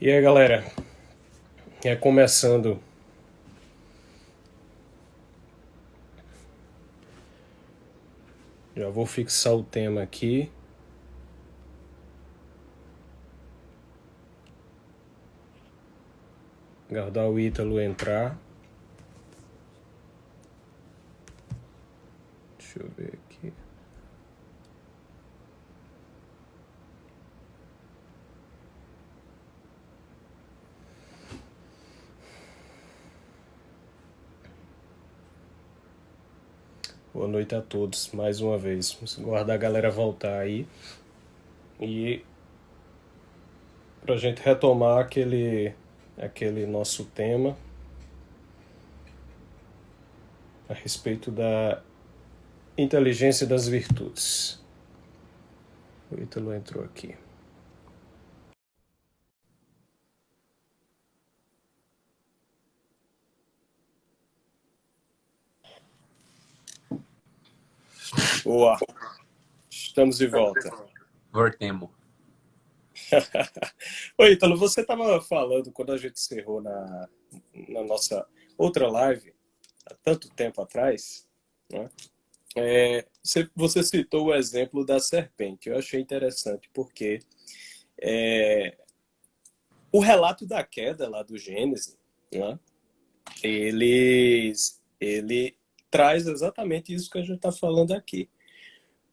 E aí, galera, começando. Já vou fixar o tema aqui. Aguardar o Ítalo entrar. Deixa eu ver aqui. Boa noite a todos, mais uma vez. Vamos aguardar a galera voltar aí. E pra gente retomar aquele nosso tema a respeito da inteligência das virtudes. O Ítalo entrou aqui. Boa, estamos de volta. Voltemos. Oi, Ítalo, você estava falando quando a gente encerrou na nossa outra live, há tanto tempo atrás, né? Você citou o exemplo da serpente. Eu achei interessante porque o relato da queda lá do Gênesis, né? Ele traz exatamente isso que a gente está falando aqui.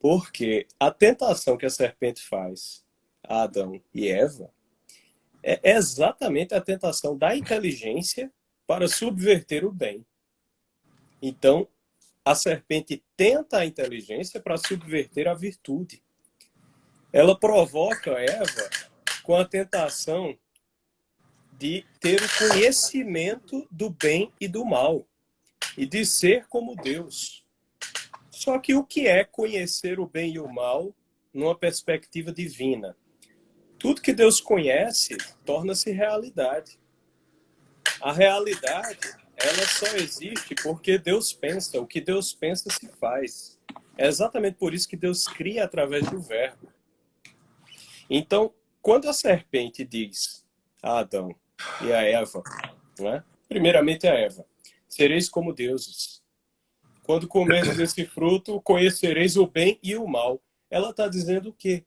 Porque a tentação que a serpente faz a Adão e Eva é exatamente a tentação da inteligência para subverter o bem. Então, a serpente tenta a inteligência para subverter a virtude. Ela provoca Eva com a tentação de ter o conhecimento do bem e do mal e de ser como Deus. Só que o que é conhecer o bem e o mal numa perspectiva divina? Tudo que Deus conhece torna-se realidade. A realidade, ela só existe porque Deus pensa. O que Deus pensa se faz. É exatamente por isso que Deus cria através do verbo. Então, quando a serpente diz a Adão e a Eva, né? Primeiramente a Eva, sereis como deuses. Quando comerdes desse fruto, conhecereis o bem e o mal. Ela está dizendo o quê?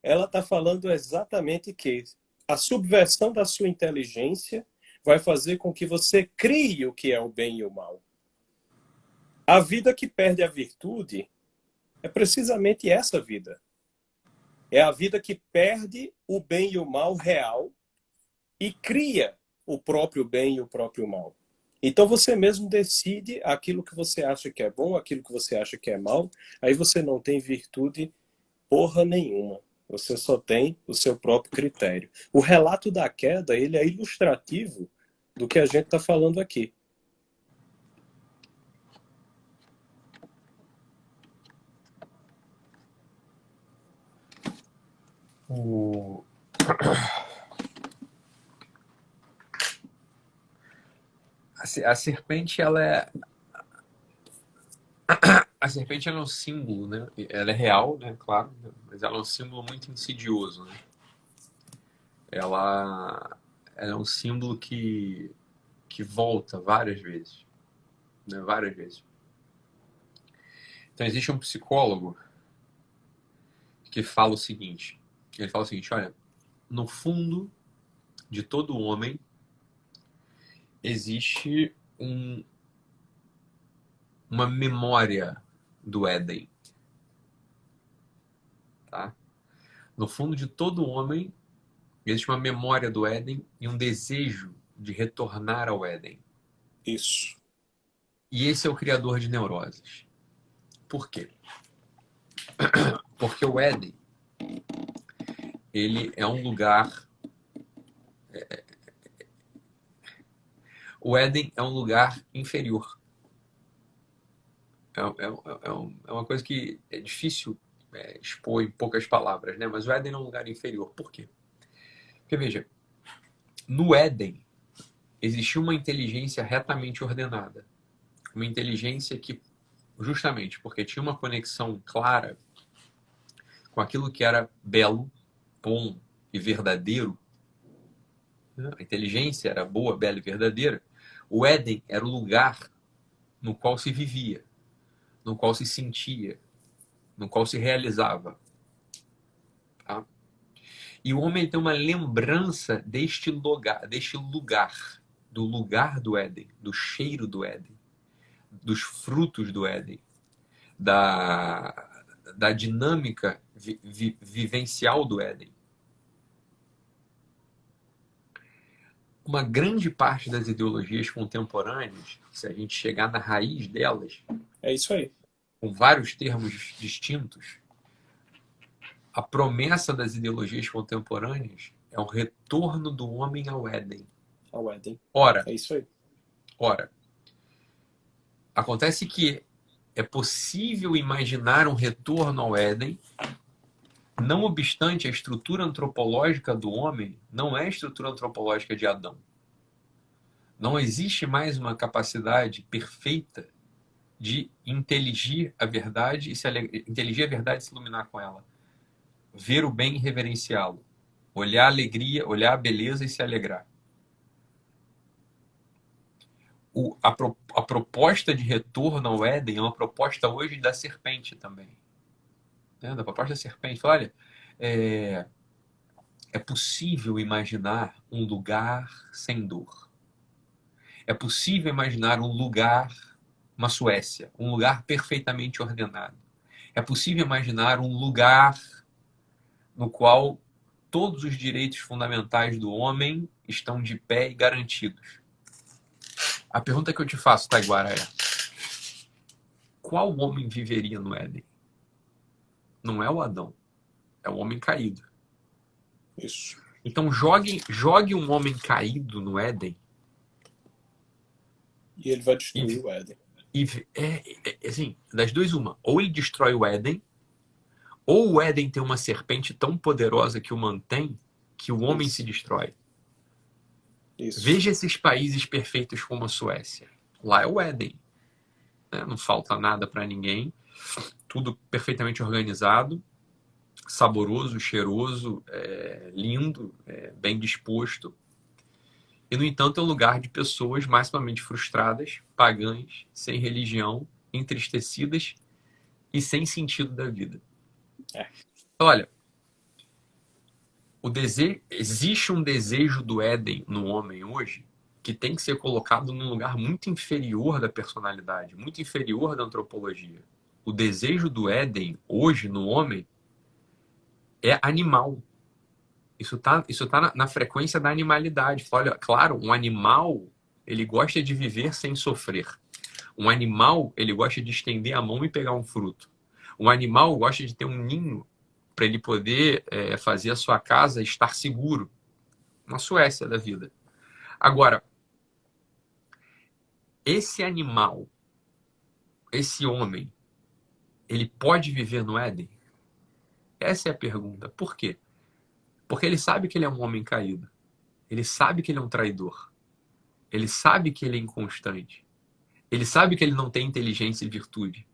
Ela está falando exatamente que a subversão da sua inteligência vai fazer com que você crie o que é o bem e o mal. A vida que perde a virtude é precisamente essa vida. É a vida que perde o bem e o mal real e cria o próprio bem e o próprio mal. Então você mesmo decide aquilo que você acha que é bom, aquilo que você acha que é mal, aí você não tem virtude porra nenhuma. Você só tem o seu próprio critério. O relato da queda, ele é ilustrativo do que a gente está falando aqui. A serpente, ela é... A serpente ela é um símbolo, né? Ela é real, né? Claro, mas ela é um símbolo muito insidioso, né? Ela é um símbolo que volta várias vezes, né? Várias vezes. Então existe um psicólogo que fala o seguinte. Ele fala o seguinte: olha, no fundo de todo homem existe uma memória do Éden, tá? No fundo de todo homem existe uma memória do Éden e um desejo de retornar ao Éden. Isso. E esse é o criador de neuroses. Por quê? Porque o Éden, ele é um lugar... O Éden é um lugar inferior. É uma coisa que é difícil expor em poucas palavras, né? Mas o Éden é um lugar inferior. Por quê? Porque, veja, no Éden existia uma inteligência retamente ordenada. Uma inteligência que, justamente porque tinha uma conexão clara com aquilo que era belo, bom e verdadeiro, né? A inteligência era boa, bela e verdadeira. O Éden era o lugar no qual se vivia, no qual se sentia, no qual se realizava. Tá? E o homem tem uma lembrança deste lugar, do lugar do Éden, do cheiro do Éden, dos frutos do Éden, da dinâmica vivencial do Éden. Uma grande parte das ideologias contemporâneas, se a gente chegar na raiz delas, É isso aí. com vários termos distintos, a promessa das ideologias contemporâneas é o retorno do homem ao Éden. Ao Éden. Ora, É isso aí. acontece que é possível imaginar um retorno ao Éden, não obstante a estrutura antropológica do homem não é a estrutura antropológica de Adão. Não existe mais uma capacidade perfeita de inteligir a verdade e inteligir a verdade e se iluminar com ela. Ver o bem e reverenciá-lo. Olhar a alegria, olhar a beleza e se alegrar. A proposta de retorno ao Éden é uma proposta hoje da serpente também. Né? Da proposta da serpente. Fala, olha, é possível imaginar um lugar sem dor. É possível imaginar um lugar, uma Suécia, um lugar perfeitamente ordenado. É possível imaginar um lugar no qual todos os direitos fundamentais do homem estão de pé e garantidos. A pergunta que eu te faço, Taiguara, é: qual homem viveria no Éden? Não é o Adão, é o homem caído. Isso. Então jogue um homem caído no Éden. E ele vai destruir o Éden. Assim, das duas uma. Ou ele destrói o Éden, ou o Éden tem uma serpente tão poderosa que o mantém, que o homem se destrói. Isso. Veja esses países perfeitos como a Suécia. Lá é o Éden. Né? Não falta nada para ninguém. Tudo perfeitamente organizado, saboroso, cheiroso, lindo, bem disposto. E, no entanto, é um lugar de pessoas maximamente frustradas, pagãs, sem religião, entristecidas e sem sentido da vida. Olha, existe um desejo do Éden no homem hoje que tem que ser colocado num lugar muito inferior da personalidade, muito inferior da antropologia. O desejo do Éden hoje no homem é animal. Isso tá na frequência da animalidade. Olha, claro, um animal, ele gosta de viver sem sofrer. Um animal, ele gosta de estender a mão e pegar um fruto. Um animal gosta de ter um ninho para ele poder fazer a sua casa estar seguro. Uma Suécia da vida. Agora, esse animal, esse homem, ele pode viver no Éden? Essa é a pergunta. Por quê? Porque ele sabe que ele é um homem caído. Ele sabe que ele é um traidor. Ele sabe que ele é inconstante. Ele sabe que ele não tem inteligência e virtude.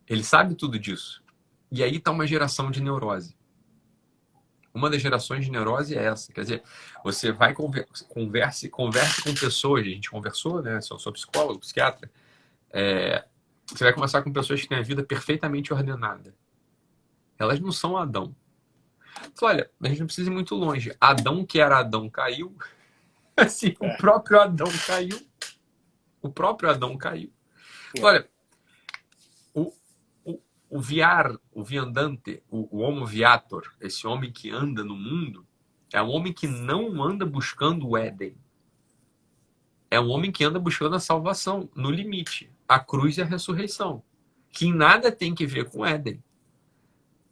Ele sabe tudo disso. E aí está uma geração de neurose. Uma das gerações de neurose é essa. Quer dizer, você vai converse com pessoas. A gente conversou, né? Eu sou psicólogo, psiquiatra. Você vai conversar com pessoas que têm a vida perfeitamente ordenada. Elas não são Adão. Olha, a gente não precisa ir muito longe. Adão, que era Adão, caiu. Assim, o próprio Adão caiu. O próprio Adão caiu. Olha, o viandante, o homo viator, esse homem que anda no mundo, é um homem que não anda buscando o Éden. É um homem que anda buscando a salvação, no limite. A cruz e a ressurreição. Que nada tem que ver com o Éden.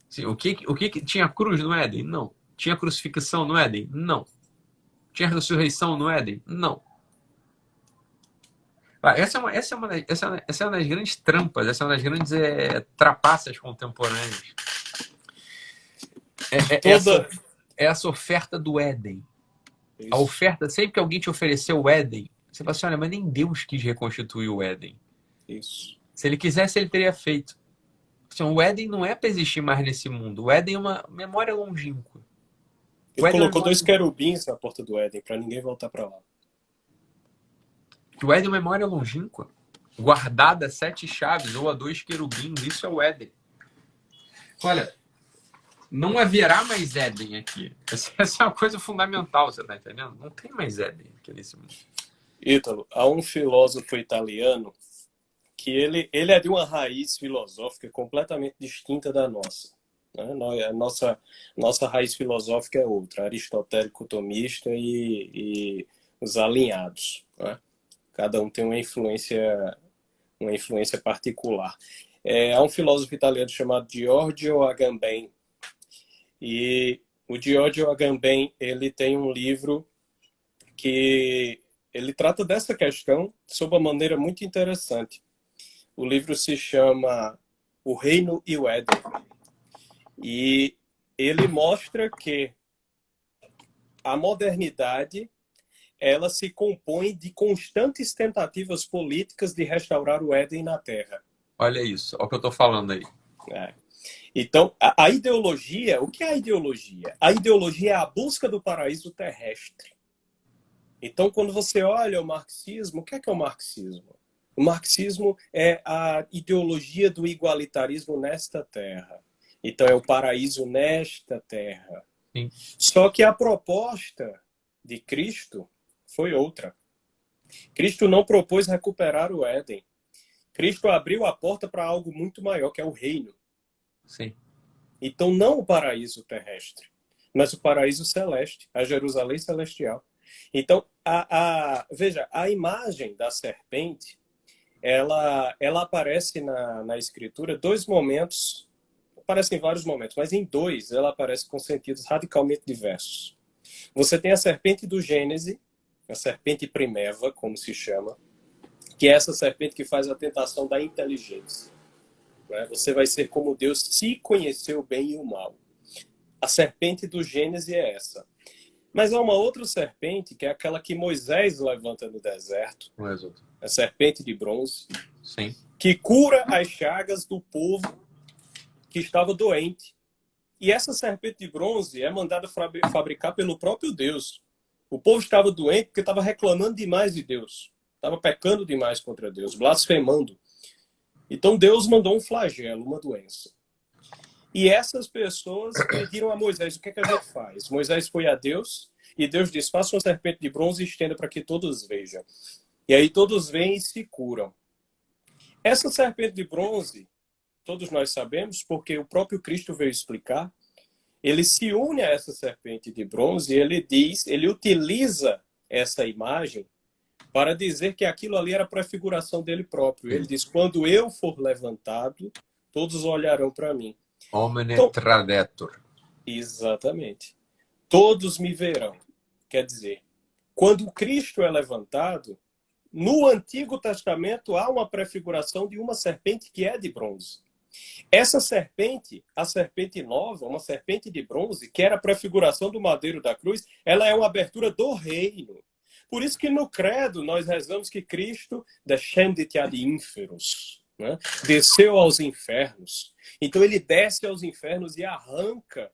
Assim, o que tinha cruz no Éden? Não. Tinha crucificação no Éden? Não. Tinha ressurreição no Éden? Não. Essa é uma das grandes trampas, essa é uma das grandes trapaças contemporâneas. Essa oferta do Éden. Isso. A oferta, sempre que alguém te ofereceu o Éden, você fala assim, olha, mas nem Deus quis reconstituir o Éden. Isso. Se ele quisesse, ele teria feito. Assim, o Éden não é para existir mais nesse mundo. O Éden é uma memória longínqua. O Ele Éden é uma colocou memória, 2 querubins na porta do Éden para ninguém voltar para lá. o Éden é uma memória longínqua. Guardada a 7 chaves ou a 2 querubins. Isso é o Éden. Olha, não haverá mais Éden aqui. Essa é uma coisa fundamental, você tá entendendo? Não tem mais Éden aqui nesse mundo. Ítalo, há um filósofo italiano que ele é de uma raiz filosófica completamente distinta da nossa. Né? A nossa raiz filosófica é outra, aristotélico-tomista e os alinhados. Né? Cada um tem uma influência particular. Há um filósofo italiano chamado Giorgio Agamben. E o Giorgio Agamben, ele tem um livro que ele trata dessa questão sob uma maneira muito interessante. O livro se chama O Reino e o Éden. E ele mostra que a modernidade ela se compõe de constantes tentativas políticas de restaurar o Éden na Terra. Olha isso, olha o que eu estou falando aí. Então, a ideologia, o que é a ideologia? A ideologia é a busca do paraíso terrestre. Então, quando você olha o marxismo, o que é o marxismo? O marxismo é a ideologia do igualitarismo nesta terra. Então, é o paraíso nesta terra. Sim. Só que a proposta de Cristo foi outra. Cristo não propôs recuperar o Éden. Cristo abriu a porta para algo muito maior, que é o reino. Sim. Então, não o paraíso terrestre, mas o paraíso celeste, a Jerusalém celestial. Então, veja, a imagem da serpente, ela aparece na Escritura 2 momentos, aparece em vários momentos, mas em 2 ela aparece com sentidos radicalmente diversos. Você tem a serpente do Gênesis, a serpente primeva, como se chama, que é essa serpente que faz a tentação da inteligência. Você vai ser como Deus se conheceu o bem e o mal. A serpente do Gênesis é essa. Mas há uma outra serpente, que é aquela que Moisés levanta no deserto. A serpente de bronze. Sim. Que cura as chagas do povo que estava doente. E essa serpente de bronze é mandada fabricar pelo próprio Deus. O povo estava doente porque estava reclamando demais de Deus. Estava pecando demais contra Deus, blasfemando. Então Deus mandou um flagelo, uma doença. E essas pessoas pediram a Moisés, o que é que a gente faz? Moisés foi a Deus e Deus disse, faça uma serpente de bronze e estenda para que todos vejam. E aí todos vêm e se curam. Essa serpente de bronze, todos nós sabemos, porque o próprio Cristo veio explicar, ele se une a essa serpente de bronze e ele utiliza essa imagem para dizer que aquilo ali era a prefiguração dele próprio. Ele diz, quando eu for levantado, todos olharão para mim. Homine tradetur. Exatamente. Todos me verão. Quer dizer, quando Cristo é levantado, no Antigo Testamento há uma prefiguração de uma serpente que é de bronze. Essa serpente, a serpente nova, uma serpente de bronze, que era a prefiguração do madeiro da cruz, ela é uma abertura do reino. Por isso que no credo nós rezamos que Cristo descendit ad inferos, né? Desceu aos infernos. Então ele desce aos infernos e arranca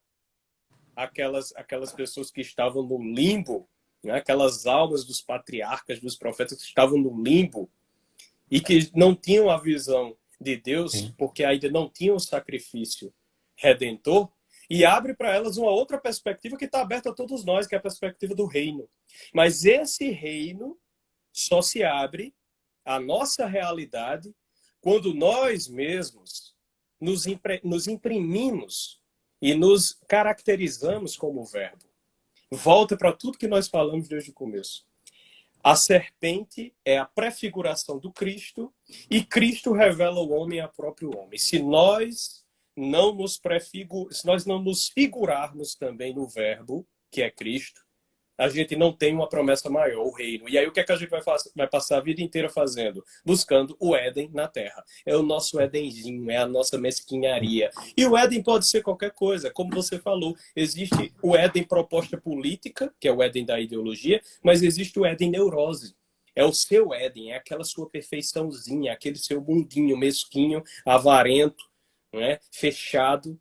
aquelas pessoas que estavam no limbo, né? Aquelas almas dos patriarcas, dos profetas que estavam no limbo e que não tinham a visão de Deus, porque ainda não tinham o sacrifício redentor, e abre para elas uma outra perspectiva que está aberta a todos nós, que é a perspectiva do reino. Mas esse reino só se abre à nossa realidade quando nós mesmos nos imprimimos e nos caracterizamos como verbo. Volta para tudo que nós falamos desde o começo. A serpente é a prefiguração do Cristo e Cristo revela o homem a próprio homem. Se nós não nos figurarmos também no verbo, que é Cristo, a gente não tem uma promessa maior, o reino. E aí o que é que a gente vai passar a vida inteira fazendo? Buscando o Éden na Terra. É o nosso Édenzinho, é a nossa mesquinharia. E o Éden pode ser qualquer coisa, como você falou. Existe o Éden proposta política, que é o Éden da ideologia, mas existe o Éden neurose. É o seu Éden, é aquela sua perfeiçãozinha, aquele seu mundinho mesquinho, avarento, né? Fechado,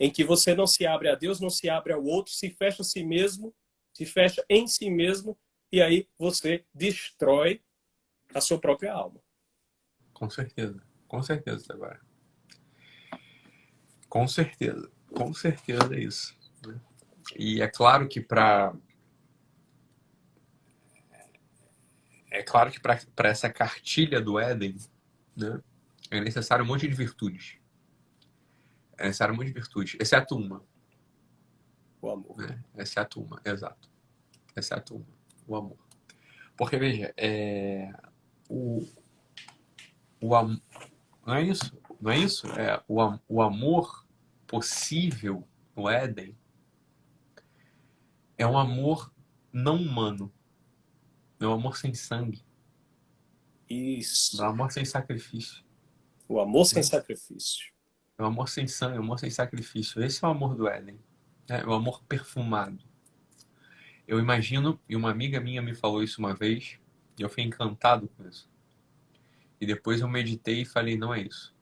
em que você não se abre a Deus, não se abre ao outro, se fecha a si mesmo, se fecha em si mesmo, e aí você destrói a sua própria alma. Com certeza, agora. Com certeza é isso. Né? E é claro que para essa cartilha do Éden, né, é necessário um monte de virtudes. É necessário um monte de virtudes, exceto uma. O amor. Né? Exceto uma, exato. Exceto uma, o amor. Porque, veja, o, não é isso? Não é isso? O amor possível no Éden é um amor não humano. É um amor sem sangue. É um Isso. amor sem sacrifício. O amor sem Né? sacrifício. É um amor sem sangue, é um amor sem sacrifício. Esse é o amor do Éden. É o amor perfumado. Eu imagino, e uma amiga minha me falou isso uma vez, e eu fiquei encantado com isso. E depois eu meditei e falei, não é isso.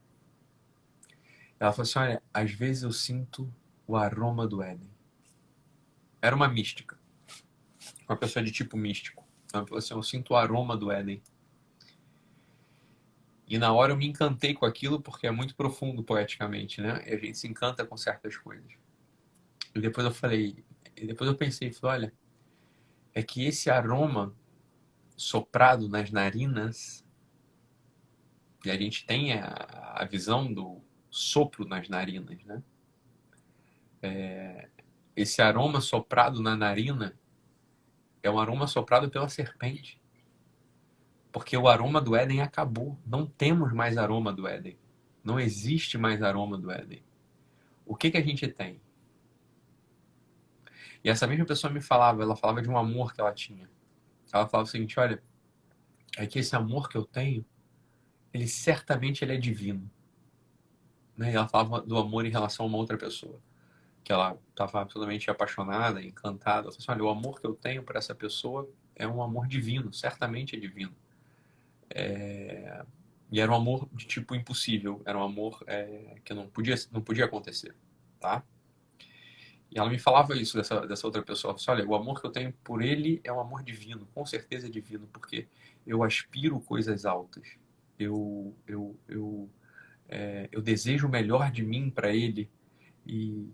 Ela falou assim, olha, às vezes eu sinto o aroma do Éden. Era uma mística. Uma pessoa de tipo místico. Ela falou assim, eu sinto o aroma do Éden. E na hora eu me encantei com aquilo porque é muito profundo poeticamente, né? E a gente se encanta com certas coisas. E depois eu pensei, falei, olha, é que esse aroma soprado nas narinas, e a gente tem a visão do sopro nas narinas, né? Esse aroma soprado na narina é um aroma soprado pela serpente. Porque o aroma do Éden acabou. Não temos mais aroma do Éden. Não existe mais aroma do Éden. O que a gente tem? E essa mesma pessoa me falava, ela falava de um amor que ela tinha. Ela falava o seguinte, olha, é que esse amor que eu tenho, ele certamente ele é divino. Né? E ela falava do amor em relação a uma outra pessoa, que ela estava absolutamente apaixonada, encantada. Ela falou assim, olha, o amor que eu tenho por essa pessoa é um amor divino, certamente é divino. E era um amor de tipo impossível, era um amor que não podia acontecer, tá? E ela me falava isso dessa outra pessoa. Ela falou assim, olha, o amor que eu tenho por ele é um amor divino, com certeza é divino, porque eu aspiro coisas altas. Eu desejo o melhor de mim para ele. E,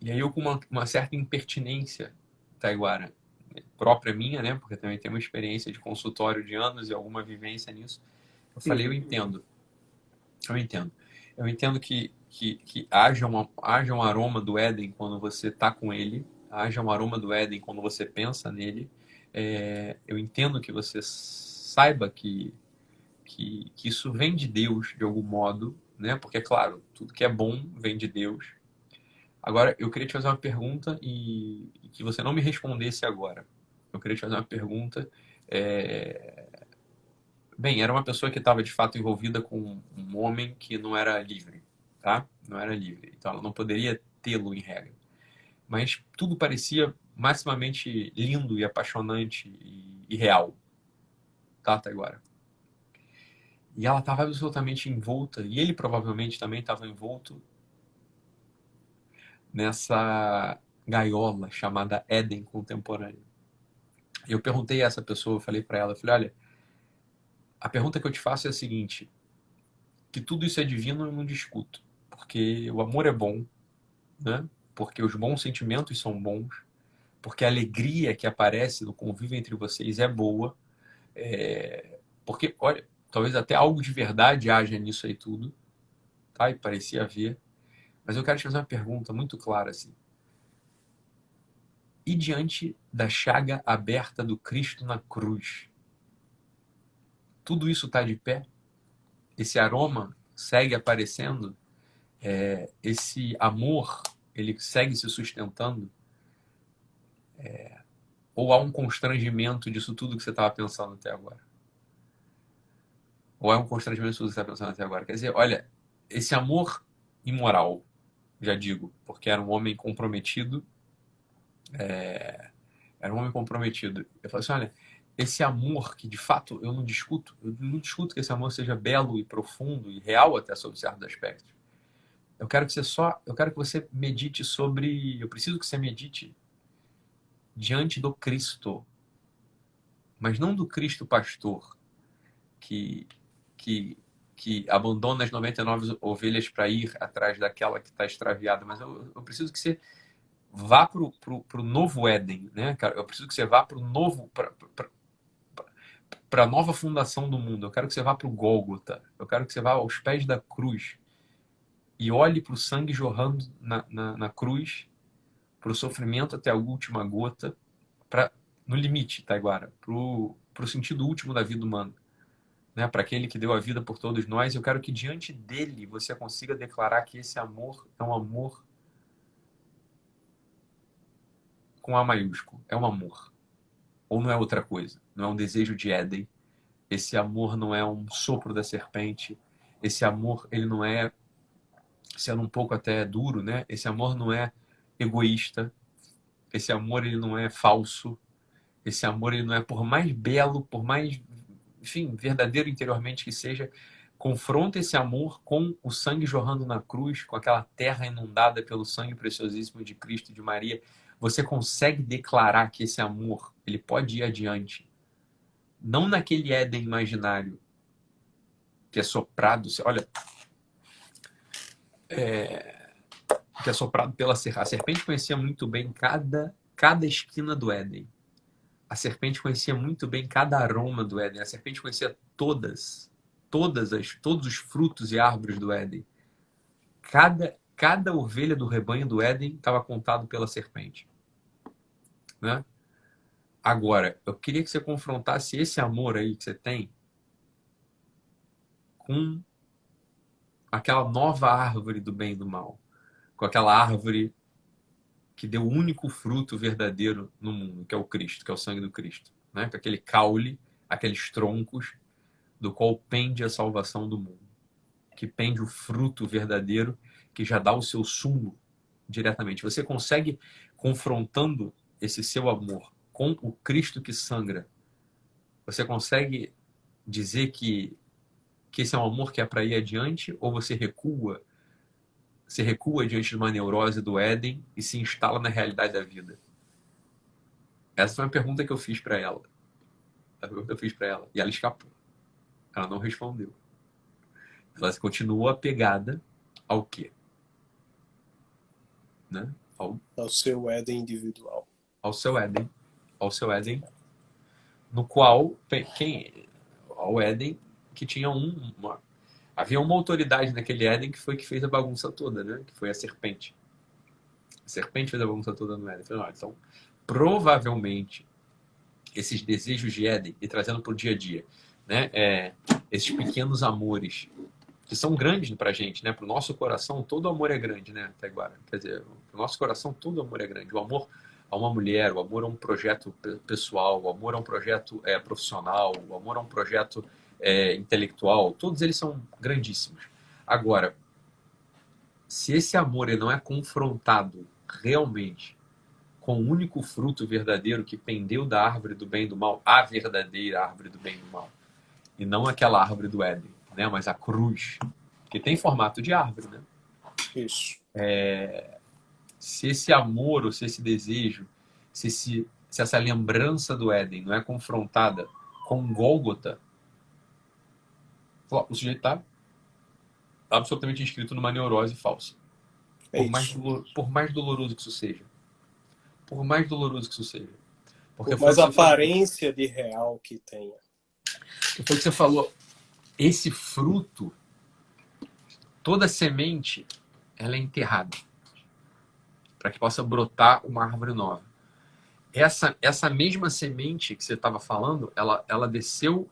e aí eu com uma certa impertinência, Taiguara, própria minha, né? Porque também tenho uma experiência de consultório de anos e alguma vivência nisso. Eu falei, eu entendo. Eu entendo. Eu entendo que haja um aroma do Éden quando você está com ele, haja um aroma do Éden quando você pensa nele. Eu entendo que você saiba que isso vem de Deus de algum modo, né? Porque, é claro, tudo que é bom vem de Deus. Agora, eu queria te fazer uma pergunta e que você não me respondesse agora. Eu queria te fazer uma pergunta. é, Bem, era uma pessoa que estava de fato envolvida com um homem que não era livre, tá? Não era livre. Então ela não poderia tê-lo em regra. Mas tudo parecia maximamente lindo e apaixonante e real, tá, Taiguara? E ela estava absolutamente envolta, e ele provavelmente também estava envolto nessa gaiola chamada Éden contemporâneo. E eu perguntei a essa pessoa, eu falei para ela, eu falei, olha, a pergunta que eu te faço é a seguinte, que tudo isso é divino eu não discuto, porque o amor é bom, né? Porque os bons sentimentos são bons, porque a alegria que aparece no convívio entre vocês é boa, porque, olha, talvez até algo de verdade haja nisso aí tudo, tá? E parecia haver. Mas eu quero te fazer uma pergunta muito clara, assim. E diante da chaga aberta do Cristo na cruz, tudo isso está de pé? Esse aroma segue aparecendo? Esse amor, ele segue se sustentando? Ou há um constrangimento disso tudo que você estava pensando até agora? Ou é um constrangimento disso tudo que você está pensando até agora? Quer dizer, olha, esse amor imoral, já digo, porque era um homem comprometido, era um homem comprometido. Eu falo assim, olha, esse amor que de fato eu não discuto que esse amor seja belo e profundo e real até sob certos aspectos. eu quero que você medite sobre, eu preciso que você medite diante do Cristo, mas não do Cristo pastor que que que abandona as 99 ovelhas para ir atrás daquela que está extraviada, mas eu preciso que você vá pro novo Éden, né, cara? Eu preciso que você vá pro novo, para a nova fundação do mundo. Eu quero que você vá para o Gólgota. Eu quero que você vá aos pés da cruz e olhe para o sangue jorrando na cruz, para o sofrimento até a última gota, no limite, Taiguara, para o sentido último da vida humana, né? Para aquele que deu a vida por todos nós. Eu quero que diante dele você consiga declarar que esse amor é um amor com A maiúsculo. É um amor. Ou não é outra coisa. Não é um desejo de Éden. Esse amor não é um sopro da serpente. Esse amor, ele não é, sendo um pouco até duro, né? Esse amor não é egoísta. Esse amor, ele não é falso. Esse amor, ele não é, por mais belo, por mais, enfim, verdadeiro interiormente que seja, confronta esse amor com o sangue jorrando na cruz, com aquela terra inundada pelo sangue preciosíssimo de Cristo e de Maria. Você consegue declarar que esse amor, ele pode ir adiante. Não naquele Éden imaginário que é soprado, olha, que é soprado pela serpente. A serpente conhecia muito bem cada esquina do Éden. A serpente conhecia muito bem cada aroma do Éden. A serpente conhecia todos os frutos e árvores do Éden. Cada ovelha do rebanho do Éden estava contado pela serpente, né? Agora, eu queria que você confrontasse esse amor aí que você tem com aquela nova árvore do bem e do mal, com aquela árvore que deu o único fruto verdadeiro no mundo, que é o Cristo, que é o sangue do Cristo, né? Com aquele caule, aqueles troncos do qual pende a salvação do mundo, que pende o fruto verdadeiro, que já dá o seu sumo diretamente. Você consegue, confrontando esse seu amor com o Cristo que sangra, você consegue dizer que esse é um amor que é para ir adiante, ou você recua? Você recua diante de uma neurose do Éden e se instala na realidade da vida? Essa foi uma pergunta que eu fiz para ela. A pergunta que eu fiz para ela. E ela escapou. Ela não respondeu. Ela continuou apegada ao quê? Né? Ao seu Éden individual. Ao seu Éden. Ao seu Éden, no qual ao Éden que tinha havia uma autoridade naquele Éden que foi que fez a bagunça toda, né? Que foi a serpente. A serpente fez a bagunça toda no Éden. Então, provavelmente, esses desejos de Éden, e trazendo para o dia a dia, né? Esses pequenos amores, que são grandes para a gente, né? Para o nosso coração, todo amor é grande, né, Taiguara? Quer dizer, para o nosso coração, todo amor é grande. O amor a uma mulher, o amor a um projeto pessoal, o amor a um projeto profissional, o amor a um projeto intelectual, todos eles são grandíssimos. Agora, se esse amor ele não é confrontado realmente com o único fruto verdadeiro que pendeu da árvore do bem e do mal, a verdadeira árvore do bem e do mal, e não aquela árvore do Éden, né? Mas a cruz, que tem formato de árvore, né? Isso. Se esse amor ou se esse desejo, se essa lembrança do Éden não é confrontada com Gólgota, o sujeito está absolutamente inscrito numa neurose falsa. Por mais doloroso que isso seja. Por mais doloroso que isso seja. Porque por mais aparência de real que tenha. Foi o que você falou. Esse fruto, toda semente, ela é enterrada para que possa brotar uma árvore nova. Essa mesma semente que você estava falando, ela desceu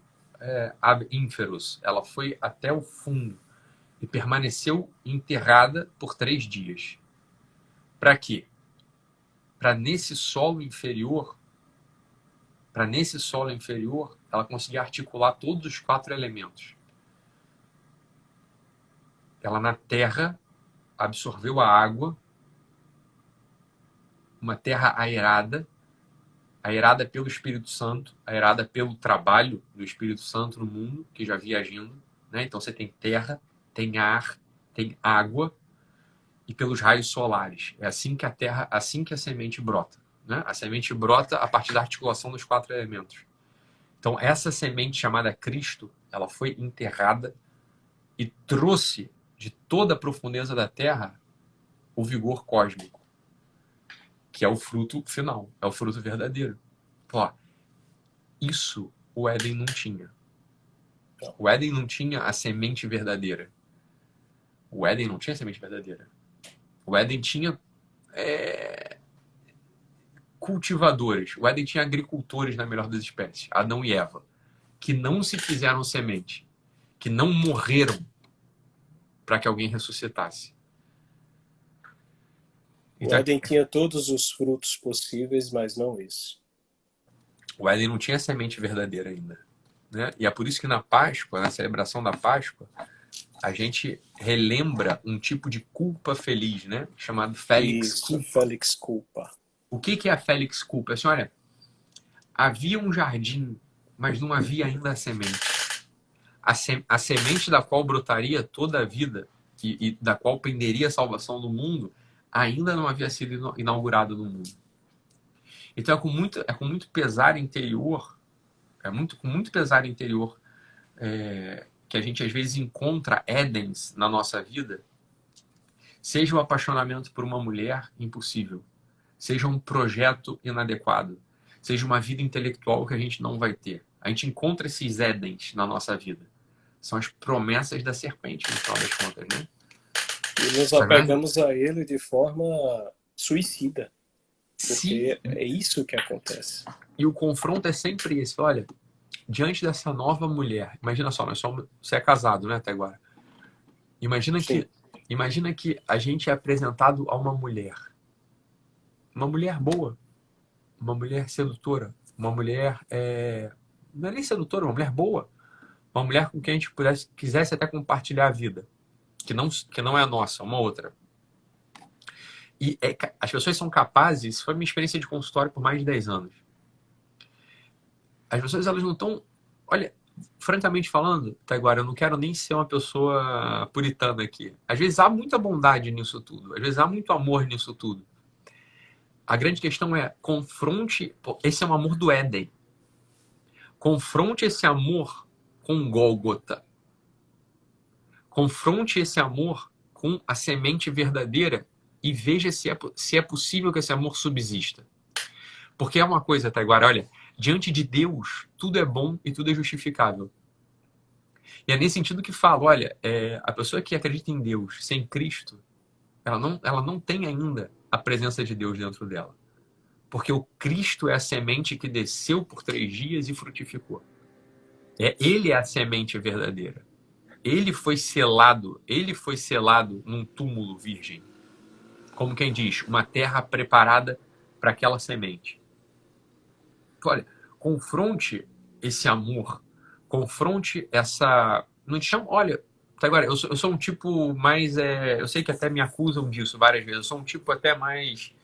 ab inferos, ela foi até o fundo e permaneceu enterrada por 3 dias. Para quê? Para nesse solo inferior, ela conseguir articular todos os 4 elementos. Ela na terra absorveu a água, uma terra aerada pelo Espírito Santo, aerada pelo trabalho do Espírito Santo no mundo, que já vinha agindo, né? Então você tem terra, tem ar, tem água, e pelos raios solares. É assim que a Terra, assim que a semente brota, né? A semente brota a partir da articulação dos 4 elementos. Então, essa semente chamada Cristo, ela foi enterrada e trouxe de toda a profundeza da Terra o vigor cósmico, que é o fruto final, é o fruto verdadeiro. Ó, isso o Éden não tinha. O Éden não tinha a semente verdadeira. O Éden não tinha a semente verdadeira. O Éden tinha cultivadores. O Éden tinha agricultores na melhor das espécies, Adão e Eva, que não se fizeram semente, que não morreram para que alguém ressuscitasse. O Éden tinha todos os frutos possíveis, mas não isso. O Éden não tinha semente verdadeira ainda, né? E é por isso que na Páscoa, na celebração da Páscoa, a gente relembra um tipo de culpa feliz, né? Chamado Félix Culpa. Félix Culpa. O que é a Félix Culpa? Assim, olha, havia um jardim, mas não havia ainda a semente. A semente da qual brotaria toda a vida e da qual penderia a salvação do mundo ainda não havia sido inaugurado no mundo. Então é com muito pesar interior, com muito pesar interior que a gente às vezes encontra Édens na nossa vida, seja o apaixonamento por uma mulher impossível, seja um projeto inadequado, seja uma vida intelectual que a gente não vai ter. A gente encontra esses Édens na nossa vida. São as promessas da serpente, no final das contas, né? E nos apegamos a ele de forma suicida. Porque é isso que acontece. E o confronto é sempre esse. Olha, diante dessa nova mulher, imagina só, você é casado, né, até agora. Imagina que a gente é apresentado a uma mulher boa, uma mulher sedutora, uma mulher, não é nem sedutora, uma mulher boa, uma mulher com quem a gente quisesse até compartilhar a vida, que não é a nossa, uma outra. E as pessoas são capazes, isso foi minha experiência de consultório por mais de 10 anos. As pessoas, elas não estão... Olha, francamente falando, Taiguara, eu não quero nem ser uma pessoa puritana aqui. Às vezes há muita bondade nisso tudo. Às vezes há muito amor nisso tudo. A grande questão é, confronte... Esse é um amor do Éden. Confronte esse amor com Gólgota. Confronte esse amor com a semente verdadeira e veja se é possível que esse amor subsista. Porque é uma coisa, Taiguara, olha, diante de Deus, tudo é bom e tudo é justificável. E é nesse sentido que falo, olha, a pessoa que acredita em Deus sem Cristo, ela não tem ainda a presença de Deus dentro dela. Porque o Cristo é a semente que desceu por 3 dias e frutificou. Ele é a semente verdadeira. Ele foi selado num túmulo virgem. Como quem diz, uma terra preparada para aquela semente. Olha, confronte esse amor, confronte essa... Não te chamo... Olha, agora, eu sou um tipo mais... eu sei que até me acusam disso várias vezes. Eu sou um tipo até mais...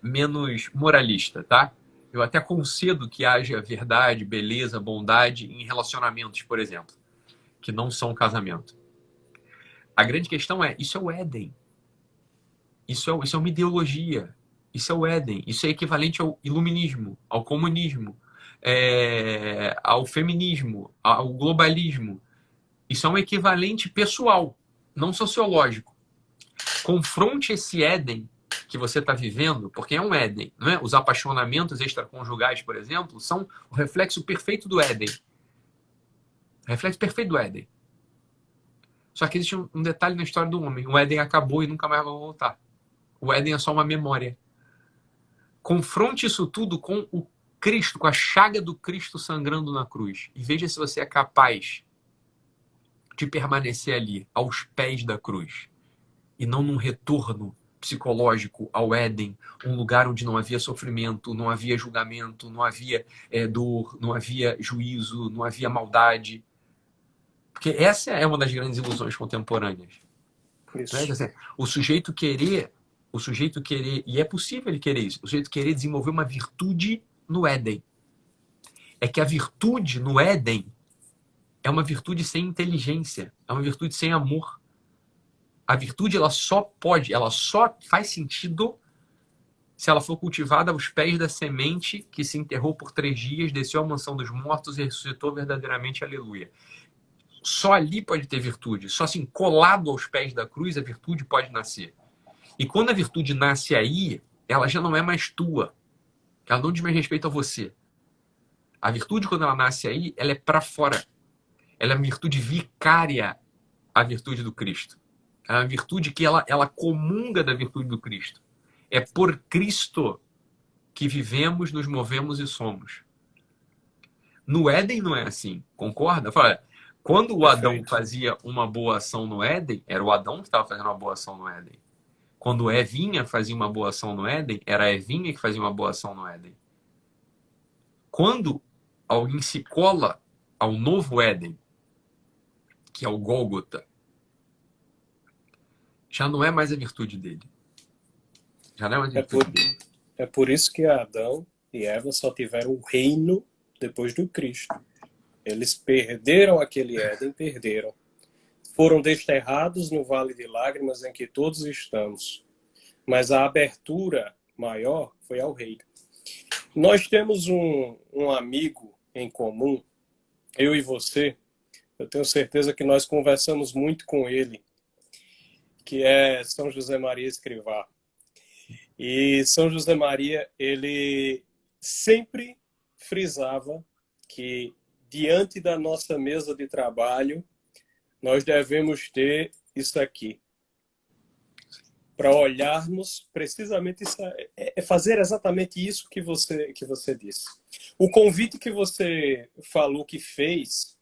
menos moralista, tá? Eu até concedo que haja verdade, beleza, bondade em relacionamentos, por exemplo, que não são casamento. A grande questão isso é o Éden. Isso é uma ideologia. Isso é o Éden. Isso é equivalente ao iluminismo, ao comunismo, ao feminismo, ao globalismo. Isso é um equivalente pessoal, não sociológico. Confronte esse Éden que você está vivendo, porque é um Éden, não é? Os apaixonamentos extraconjugais, por exemplo, são o reflexo perfeito do Éden. Reflexo perfeito do Éden. Só que existe um detalhe na história do homem. O Éden acabou e nunca mais vai voltar. O Éden é só uma memória. Confronte isso tudo com o Cristo, com a chaga do Cristo sangrando na cruz. E veja se você é capaz de permanecer ali, aos pés da cruz. E não num retorno psicológico ao Éden, um lugar onde não havia sofrimento, não havia julgamento, não havia dor, não havia juízo, não havia maldade. Porque essa é uma das grandes ilusões contemporâneas. Isso. O sujeito querer, e é possível ele querer isso, o sujeito querer desenvolver uma virtude no Éden. É que a virtude no Éden é uma virtude sem inteligência, é uma virtude sem amor. A virtude, ela só faz sentido se ela for cultivada aos pés da semente que se enterrou por 3 dias, desceu à mansão dos mortos e ressuscitou verdadeiramente, aleluia. Só ali pode ter virtude. Só assim, colado aos pés da cruz, a virtude pode nascer. E quando a virtude nasce aí, ela já não é mais tua. Ela não diz mais respeito a você. A virtude, quando ela nasce aí, ela é para fora. Ela é uma virtude vicária à virtude do Cristo. Ela é uma virtude que ela comunga da virtude do Cristo. É por Cristo que vivemos, nos movemos e somos. No Éden não é assim, concorda? Fala, quando o Adão fazia uma boa ação no Éden, era o Adão que estava fazendo uma boa ação no Éden. Quando Evinha fazia uma boa ação no Éden, era a Evinha que fazia uma boa ação no Éden. Quando alguém se cola ao novo Éden, que é o Gólgota, já não é mais a virtude dele. Já não é mais a virtude dele. É por isso que Adão e Eva só tiveram o reino depois do Cristo. Eles perderam aquele Éden, perderam. Foram desterrados no vale de lágrimas em que todos estamos. Mas a abertura maior foi ao reino. Nós temos um amigo em comum, eu e você. Eu tenho certeza que nós conversamos muito com ele, que é São José Maria Escrivá. E São José Maria, ele sempre frisava que diante da nossa mesa de trabalho, nós devemos ter isso aqui. Para olharmos precisamente isso, fazer exatamente isso que você disse. O convite que você falou que fez